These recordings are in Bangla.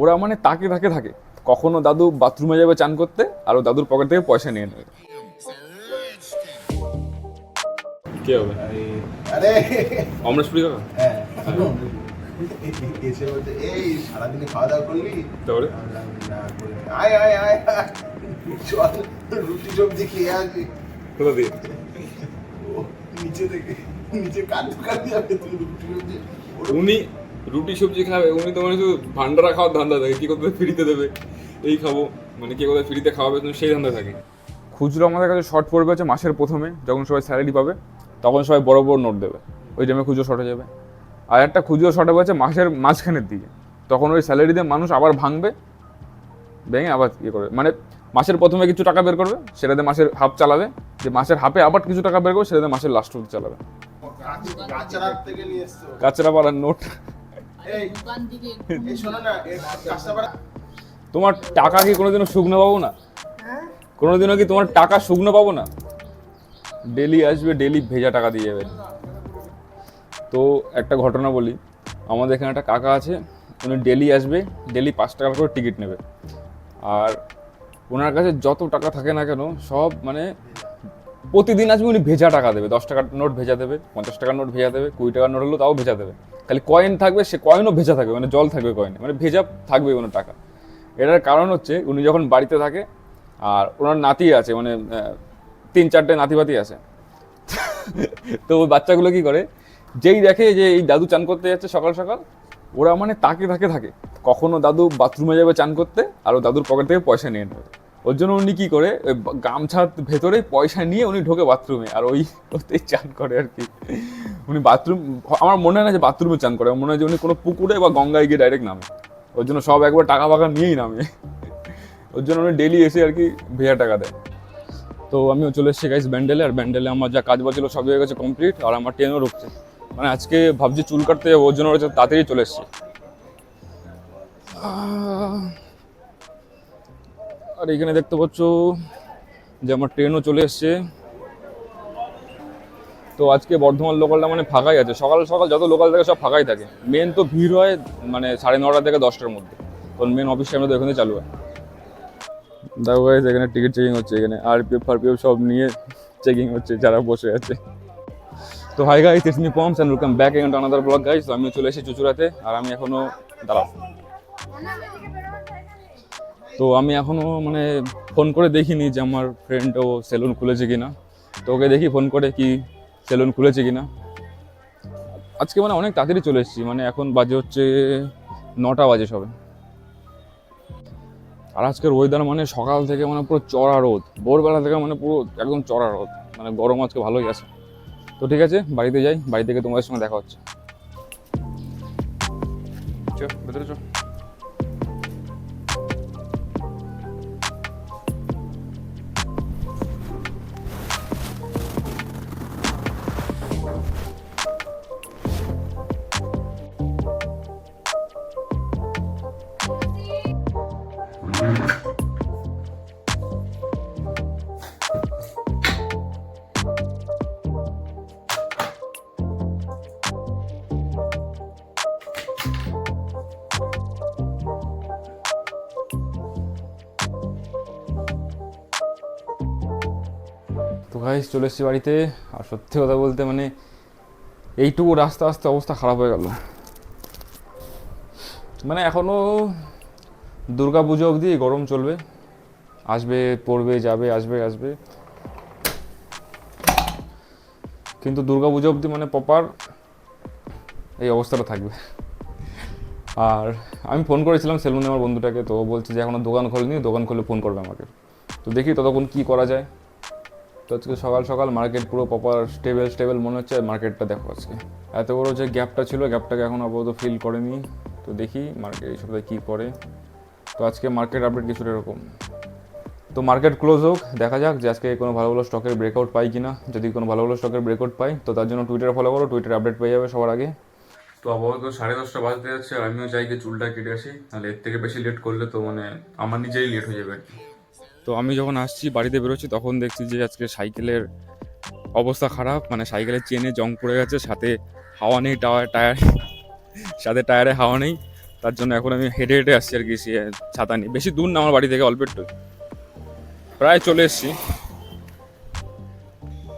ওরা মানে তাকে তাকে থাকে, কখনো দাদু বাথরুমে যাবে চান করতে আর ও দাদুর পকেট থেকে পয়সা নিয়ে নেবে। কে হবে? আরে অমরেশপুরি কাকা? হ্যাঁ এসে বলছে এই সারাদিনে খাওয়া দাওয়া করলি? তারপরে আমি বললাম, না করিনি। আয় আয় আয় আয়। চল রুটি সবজি খেয়ে আসবি। কোথা দিয়ে? ও নিচে থেকে, নিচে কাঁদতে কাঁদতে যাবে তুই রুটি সবজি। উনি রুটি সবজি খাবে, উনি তো মানে শুধু ভান্ডারা খাওয়ার ধান্দা থাকে, কি কোথায় ফ্রিতে দেবে এই খাবো, মানে কে কোথায় ফ্রিতে খাওয়াবে তুমি সেই ধান্দা থাকে। খুচরো আমাদের কাছে শর্ট পড়বে হচ্ছে মাসের প্রথমে, যখন সবাই স্যালারি পাবে তখন সবাই বড় বড় নোট দেবে, ওই টাইমে খুচরো শর্ট হয়ে যাবে। আর একটা খুচরো শর্ট হবে হচ্ছে মাসের মাঝখানের দিকে, তখন ওই স্যালারি দিয়ে মানুষ আবার ভাঙবে, ভেঙে আবার ইয়ে করবে, মানে মাসের প্রথমে কিছু টাকা বের করবে সেটাতে মাসের হাফ চালাবে, যে মাসের হাফে আবার কিছু টাকা বের করবে সেটাতে মাসের লাস্ট অবধি চালাবে। বাচ্চারা থেকে নিয়ে এসছো। কাচরা পাড়ার নোট। এই এই শোনো না, এই কাস্টমার তোমার টাকা কি কোনোদিনও শুকনো পাবো না? কোনোদিনও কি তোমার টাকা শুকনো পাবো না? ডেলি আসবে, ডেলি ভেজা টাকা দিয়ে যাবে। তো একটা ঘটনা বলি, আমাদের এখানে একটা কাকা আছে, উনি ডেলি আসবে, ডেলি 5 টাকা করে টিকিট নেবে, আর ওনার কাছে যত টাকা থাকে না কেন সব মানে প্রতিদিন আসবে, উনি ভেজা টাকা দেবে, 10 টাকার নোট ভেজা দেবে, 50 টাকার নোট ভেজা দেবে, 20 টাকার নোট হলেও তাও ভেজা দেবে, খালি কয়েন থাকবে, সে কয়েনও ভেজা থাকবে, মানে জল থাকবে কয়েনে, মানে ভেজা থাকবে কোনো টাকা। এটার কারণ হচ্ছে উনি যখন বাড়িতে থাকে আর ওনার নাতি আছে, মানে 3-4টে নাতিবাতি আছে, তো ওই বাচ্চাগুলো কি করে, যেই দেখে যে এই দাদু চান করতে যাচ্ছে সকাল সকাল, ওরা মানে তাকে তাকে থাকে, কখনো দাদু বাথরুমে যাবে চান করতে আর ও দাদুর পকেট থেকে পয়সা নিয়ে নেবে। ওর জন্য উনি কি করে, ওই গামছার ভেতরে পয়সা নিয়ে উনি ঢোকে বাথরুমে আর ওই ওতেই চান করে আর কি। উনি বাথরুম, আমার মনে হয় না যে বাথরুমে চান করে, আমার মনে হয় যে উনি কোনো পুকুরে বা গঙ্গায় গিয়ে ডাইরেক্ট নামে, ওর জন্য সব একবার টাকা ফাঁকা নিয়েই নামে, ওর জন্য উনি ডেলি এসে আর কি ভেজা টাকা দেয়। তো আমিও চলে এসেছি গাইস ব্যান্ডেলে, আর ব্যান্ডেলে আমার যা কাজ বাজ ছিল সব হয়ে গেছে কমপ্লিট, আর আমার ট্রেনও রুখছে, মানে আজকে ভাবছি চুল কাটতে যাবো, ওর জন্য তাড়াতাড়ি চলে এসেছি। আর এখানে দেখতে পাচ্ছ যে আমার ট্রেনও চলে এসছে। তো আজকে বর্ধমান লোকালটা মানে ফাঁকাই আছে, সকাল সকাল যত লোকাল থাকে সব ফাঁকাই থাকে, মেন তো ভিড় হয় মানে 9:30 থেকে 10টার মধ্যে, কারণ মেন অফিস টাইমে তো এখানে চালু হয়। দেখো গাইস এখানে টিকিট চেকিং হচ্ছে, এখানে আরপিএফ ফারপিএফ সব নিয়ে চেকিং হচ্ছে যারা বসে আছে। তো hi guys, it's me Poms and welcome back again to another blog guys. আমি চলে এসেছি চুচুড়াতে, আর আমি এখনো দাঁড়াও, তো আমি এখনো মানে ফোন করে দেখিনি যে আমার ফ্রেন্ড ও সেলুন খুলেছে কিনা, তো ওকে দেখি ফোন করে কি সেলুন খুলেছে কিনা। আজকে মানে অনেক তাড়াতাড়ি চলে এসেছি, মানে এখন বাজে হচ্ছে 9টা বাজে সবে। আর আজকের ওয়েদার মানে সকাল থেকে মানে পুরো চড়া রোদ, ভোরবেলা থেকে মানে পুরো একদম চড়া রোদ, মানে গরম আজকে ভালোই আছে। তো ঠিক আছে বাড়িতে যাই, বাড়ি থেকে তোমাদের সঙ্গে দেখা হচ্ছে। চো ভেতরে চো। তো গাইস চলে এসেছি বাড়িতে, আর সত্যি কথা বলতে মানে এইটুকু রাস্তা আসতে অবস্থা খারাপ হয়ে গেল, মানে এখনও দুর্গা পুজো অবধি গরম চলবে, আসবে পড়বে যাবে আসবে আসবে, কিন্তু দুর্গা পুজো অবধি মানে প্রপার এই অবস্থাটা থাকবে। আর আমি ফোন করেছিলাম সেলুনে আমার বন্ধুটাকে, তো ও বলছে যে এখনও দোকান খোলেনি, দোকান খুলে ফোন করবে আমাকে, তো দেখি ততক্ষণ কী করা যায়। তো আজকে সকাল সকাল মার্কেট পুরো প্রপার স্টেবল মনে হচ্ছে, মার্কেটটা দেখো আজকে এত বড় যে গ্যাপটা ছিল, গ্যাপটাকে এখন আপাতত ফিল করেনি, তো দেখি মার্কেট এই সপ্তাহে কী করে। তো আজকে মার্কেট আপডেট কিছুটা এরকম, তো মার্কেট ক্লোজ হোক, দেখা যাক যে আজকে কোনো ভালো ভালো স্টকের ব্রেকআউট পাই কিনা, যদি কোনো ভালো ভালো স্টকের ব্রেকআউট পাই তো তার জন্য টুইটার ফলো করো, টুইটার আপডেট পেয়ে যাবে সবার আগে। তো আপাতত 10:30 বাজতে যাচ্ছে, আর আমিও চাই যে চুলটা কেটে আসি, তাহলে এর থেকে বেশি লেট করলে তো মানে আমার নিজেই লেট হয়ে যাবে আর কি। তো আমি যখন আসছি বাড়িতে বেরোচ্ছি তখন দেখছি যে আজকে সাইকেলের অবস্থা খারাপ, মানে সাইকেলের চেনে জং পড়ে গেছে, সাথে হাওয়া নেই, টায়ার সাথে টায়ারে হাওয়া নেই, তার জন্য এখন আমি হেঁটে হেঁটে আসছি আর কি, ছাতা নিয়ে। বেশি দূর না আমার বাড়ি থেকে, অল্প একটু, প্রায় চলে এসেছি।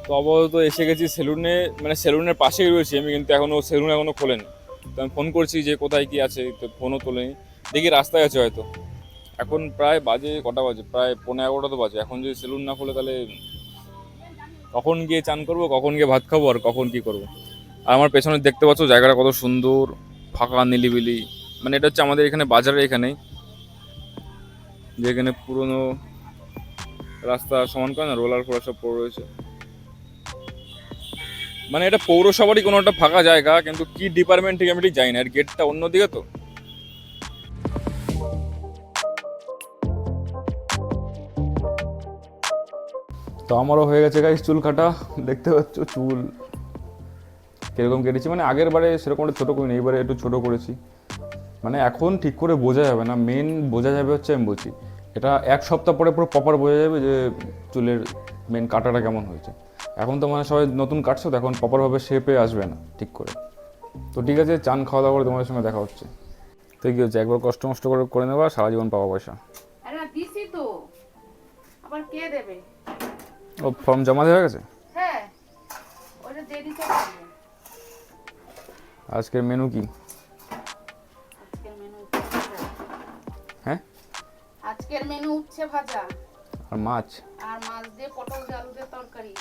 তো আপাতত এসে গেছি সেলুনে, মানে সেলুনের পাশেই রয়েছি আমি, কিন্তু এখনও সেলুন এখনও খোলেনি। তো আমি ফোন করছি যে কোথায় কি আছে, তো ফোনও তোলেনি, দেখি রাস্তায় আছে হয়তো। এখন প্রায় বাজে কটা বাজে, প্রায় 11:15 তো বাজে। এখন যদি সেলুন না খোলে তাহলে কখন গিয়ে চান করবো, কখন গিয়ে ভাত খাবো, আর কখন কি করবো। আর আমার পেছনে দেখতে পাচ্ছ জায়গাটা কত সুন্দর, ফাঁকা নিলিবিলি। মানে এটা হচ্ছে আমাদের এখানে বাজারের এখানেই, যেখানে পুরোনো রাস্তা সমান করে না, রোলার ফোলার সব পড়ে রয়েছে। মানে এটা পৌরসভারই কোনো একটা ফাঁকা জায়গা, কিন্তু কি ডিপার্টমেন্ট ঠিক আমি ঠিক জানি না, আর গেটটা অন্যদিকে। তো তো আমারও হয়ে গেছে গাইস চুল কাটা। দেখতে পাচ্ছ চুল কিরকম কেটেছি, মানে আগের বারে সেরকম একটা ছোটো করিনি, এবারে একটু ছোটো করেছি। মানে এখন ঠিক করে বোঝা যাবে না, মেন বোঝা যাবে হচ্ছে আমি বলছি, এটা 1 সপ্তাহ পরে পুরো প্রপার বোঝা যাবে যে চুলের মেন কাটাটা কেমন হয়েছে। এখন তো মানে সবাই নতুন কাটছো, তো এখন প্রপারভাবে শেপে আসবে না ঠিক করে। তো ঠিক আছে, চান খাওয়া দাওয়া করে তোমাদের সঙ্গে দেখা হচ্ছে। তো কি হচ্ছে, একবার কষ্ট মষ্ট করে করে নেবা, সারা জীবন পাওয়া পয়সা। আরে দিছি তো, আবার কে দেবে? ও ফর্ম জমা দেওয়া গেছে। হ্যাঁ, ওটা দেরি তো করবে। আজকের মেনু কি? আজকের মেনু উচ্ছে ভাজা। হ্যাঁ, আজকের মেনু উচ্ছে ভাজা আর মাছ, আর মাছ দিয়ে পটল দিয়ে আলু দিয়ে তরকারি।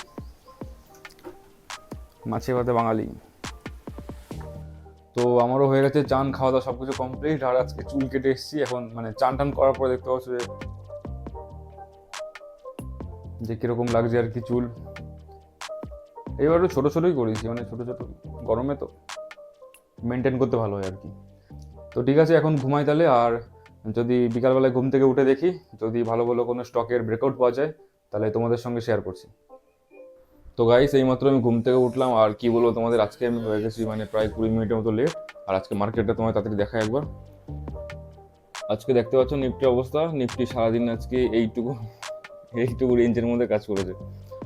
মাছে ভাতে বাঙালি। তো আমারও হয়ে গেছে চান খাওয়া দাওয়া সব কিছু কমপ্লিট, আর আজকে চুল কেটে এসেছি। এখন মানে চান টান করার পরে দেখতে পাচ্ছ যে কীরকম লাগছে আর কি চুল। এবার একটু ছোটো ছোটোই করেছি, মানে ছোটো ছোটো, গরমে তো মেনটেন করতে ভালো হয় আর কি। তো ঠিক আছে, এখন ঘুমাই তাহলে। আর যদি বিকালবেলায় ঘুম থেকে উঠে দেখি যদি ভালো ভালো কোনো স্টকের ব্রেকআউট পাওয়া যায়, তাহলে তোমাদের সঙ্গে শেয়ার করছি। তো গাইস, এইমাত্র আমি ঘুম থেকে উঠলাম, আর কি বলবো তোমাদের, আজকে আমি হয়ে গেছি মানে প্রায় 20 মিনিটের মতো লেট। আর আজকে মার্কেটটা তোমার তাড়াতাড়ি দেখায় একবার। আজকে দেখতে পাচ্ছ নিফটির অবস্থা, নিফটি সারাদিন আজকে এইটুকু এইটুকু রেঞ্জের মধ্যে কাজ করেছে।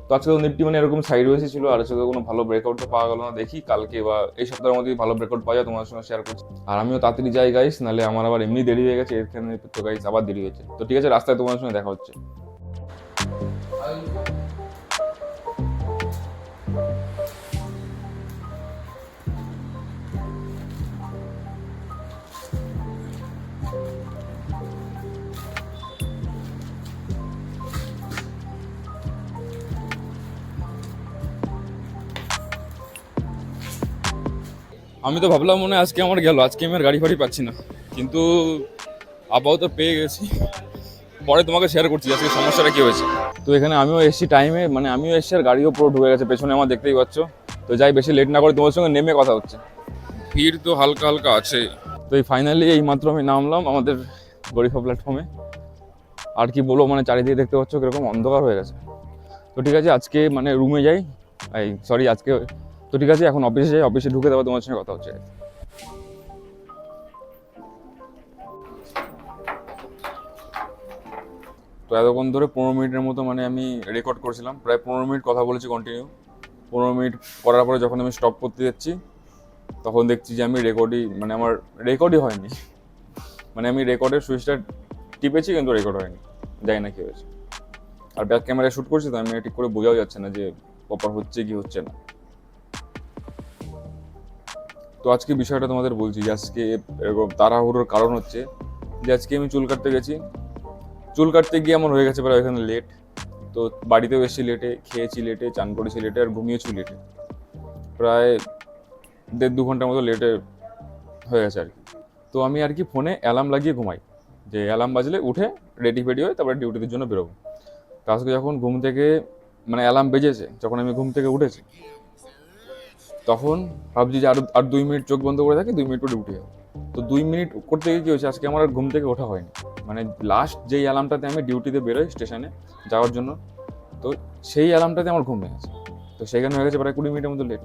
তো আজকে তো নিফটি মানে এরকম সাইড ওয়েসই ছিল, আর আজকে তো কোনো ভালো ব্রেকআউট তো পাওয়া গেল না। দেখি কালকে বা এই সপ্তাহের মধ্যে ভালো ব্রেকআউট পাওয়া যায় তোমার সঙ্গে শেয়ার করছি। আর আমিও তাড়াতাড়ি যাই গাইস, নাহলে আমার আবার এমনি দেরি হয়ে গেছে এখানে, তো গাইস আবার দেরি হয়েছে। তো ঠিক আছে, রাস্তায় তোমার সঙ্গে দেখা হচ্ছে। আমি তো ভাবলাম মনে হয় আজকে আমার গেল, আজকে আমি আর গাড়ি ফাড়ি পাচ্ছি না, কিন্তু আপাতত পেয়ে গেছি। পরে তোমাকে শেয়ার করছি আজকে সমস্যাটা কি হয়েছে। তো এখানে আমিও এসেছি টাইমে, মানে আমিও এসেছি আর গাড়িও পুরো ঢুকে গেছে পেছনে আমার, দেখতেই পাচ্ছ। তো যাই, বেশি লেট না করে তোমার সঙ্গে নেমে কথা হচ্ছে। ভিড় তো হালকা হালকা আছে। তো এই ফাইনালি এই মাত্র আমি নামলাম আমাদের গরিফা প্ল্যাটফর্মে। আর কি বলবো, মানে চারিদিকে দেখতে পাচ্ছ কিরকম অন্ধকার হয়ে গেছে। তো ঠিক আছে, আজকে মানে রুমে যাই, আজকে তো ঠিক আছে, এখন অফিসে যাই, অফিসে ঢুকে দেবো, তোমার সঙ্গে কথা হচ্ছে। তো এতক্ষণ ধরে 15 মিনিটের মতো মানে আমি রেকর্ড করছিলাম, প্রায় 15 মিনিট কথা বলেছি কন্টিনিউ। 15 মিনিট করার পরে যখন আমি স্টপ করতে যাচ্ছি, তখন দেখছি যে আমি মানে আমার রেকর্ডই হয়নি। মানে আমি রেকর্ডের সুইচটা টিপেছি কিন্তু রেকর্ড হয়নি, জানি না কি হয়েছে। আর ব্যাক ক্যামেরায় শ্যুট করছি, তো আমি ঠিক করে বোঝাও যাচ্ছে না যে প্রপার হচ্ছে কি হচ্ছে না। তো আজকে বিষয়টা তোমাদের বলছি যে আজকে এরকম তাড়াহুড়োর কারণ হচ্ছে যে আজকে আমি চুল কাটতে গেছি, চুল কাটতে গিয়ে আমার হয়ে গেছে প্রায় এখানে লেট। তো বাড়িতেও এসেছি লেটে, খেয়েছি লেটে, চান করেছি লেটে, আর ঘুমিয়েছি লেটে, প্রায় 1.5-2 ঘন্টার মতো লেটে হয়ে গেছে আর কি। তো আমি আর কি ফোনে অ্যালার্ম লাগিয়ে ঘুমাই, যে অ্যালার্ম বাজলে উঠে রেডি ফেডি হয়ে তারপরে ডিউটির জন্য বেরোবো। তো আজকে যখন ঘুম থেকে মানে অ্যালার্ম বেজেছে, যখন আমি ঘুম থেকে উঠেছি, তখন ভাবছি যে আর 2 মিনিট চোখ বন্ধ করে থাকি, 2 মিনিট পরে উঠে যাবো। তো 2 মিনিট করতে গিয়ে কী হয়েছে, আজকে আমার আর ঘুম থেকে ওঠা হয়নি। মানে লাস্ট যেই অ্যালার্মটাতে আমি ডিউটিতে বেরোই স্টেশনে যাওয়ার জন্য, তো সেই অ্যালার্মটাতে আমার ঘুম ভেঙেছে। তো সেখানে হয়ে গেছে প্রায় 20 মিনিটের মতো লেট।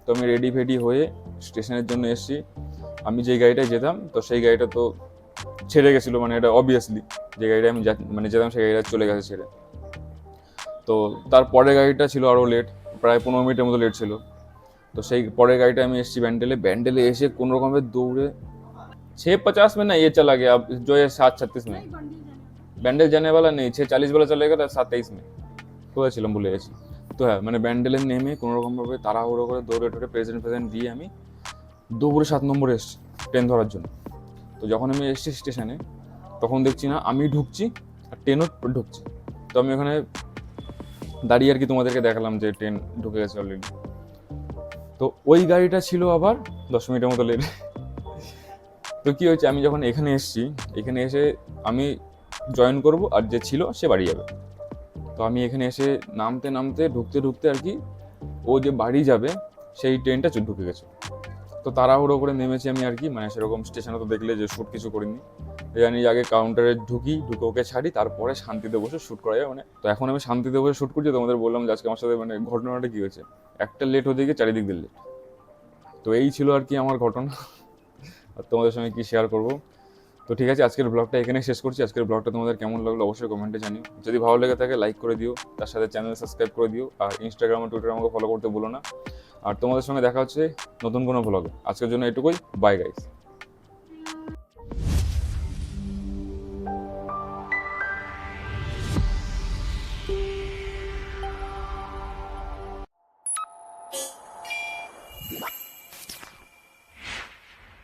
তো আমি রেডি ফেডি হয়ে স্টেশনের জন্য এসেছি। আমি যেই গাড়িটায় যেতাম, তো সেই গাড়িটা তো ছেড়ে গেছিলো, মানে এটা অবভিয়াসলি যে গাড়িটা আমি মানে যেতাম সেই গাড়িটা চলে গেছে ছেড়ে। তো তার পরের গাড়িটা ছিল আরও লেট, প্রায় 15 মিনিটের মতো লেট ছিল। তো সেই পরের গাড়িটা আমি এসেছি ব্যান্ডেলে এসে কোনো রকমের দৌড়ে 6:50 में ना ये चला गया, अब जो है 7:36 में। ব্যান্ডেল जाने वाला नहीं, 6:40 वाला चलेगा, 7:23 में। কোথায় ছিলাম ভুলে গেছি। তো হ্যাঁ, মানে ব্যান্ডেলে নেমে কোনোরকমভাবে তাড়াহুড়ো করে দৌড়ে টোড়ে প্রেজেন্ট দিয়ে আমি দৌড়ে 7 নম্বরে এসেছি ট্রেন ধরার জন্য। তো যখন আমি এসেছি স্টেশনে, তখন দেখছি না আমি ঢুকছি আর ট্রেনও ঢুকছে। তো আমি ওখানে দাঁড়িয়ে আর কি তোমাদেরকে দেখালাম যে ট্রেন ঢুকে গেছে অলরেডি। তো ওই গাড়িটা ছিল আবার 10 মিনিটের মতো লেট। তো কী হয়েছে, আমি যখন এখানে এসেছি, এখানে এসে আমি জয়েন করব আর যে ছিল সে বাড়ি যাবে। তো আমি এখানে এসে ঢুকতে আর কি ও যে বাড়ি যাবে সেই ট্রেনটা ঢুকে গেছে। তো তাড়াহুড়ো করে নেমেছি আমি আর কি, মানে সেরকম স্টেশনে তো দেখলে যে শ্যুট কিছু করিনি, জানি আগে কাউন্টারে ঢুকে ওকে ছাড়ি, তারপরে শান্তিতে বসে শ্যুট করা যায়। মানে তো এখন আমি শান্তিতে বসে শ্যুট করছি, তোমাদের বললাম যে আজকে আমার সাথে মানে ঘটনাটা কী হয়েছে। একটা লেট হতে গিয়ে চারিদিক দিয়ে লেট। তো এই ছিল আর কি আমার ঘটনা, আর তোমাদের সঙ্গে কি শেয়ার করবো। তো ঠিক আছে, আজকের ব্লগটা এখানে শেষ করছি। আজকের ব্লগটা তোমাদের কেমন লাগলো অবশ্যই কমেন্টে জানিও। যদি ভালো লেগে থাকে লাইক করে দিও, তার সাথে চ্যানেল সাবস্ক্রাইব করে দিও, আর ইনস্টাগ্রাম আর টুইটারে আমাকে ফলো করতে ভুলো না। আর তোমাদের সঙ্গে দেখা হচ্ছে নতুন কোনো ব্লগে। আজকের জন্য এটুকুই, বাই গাইস।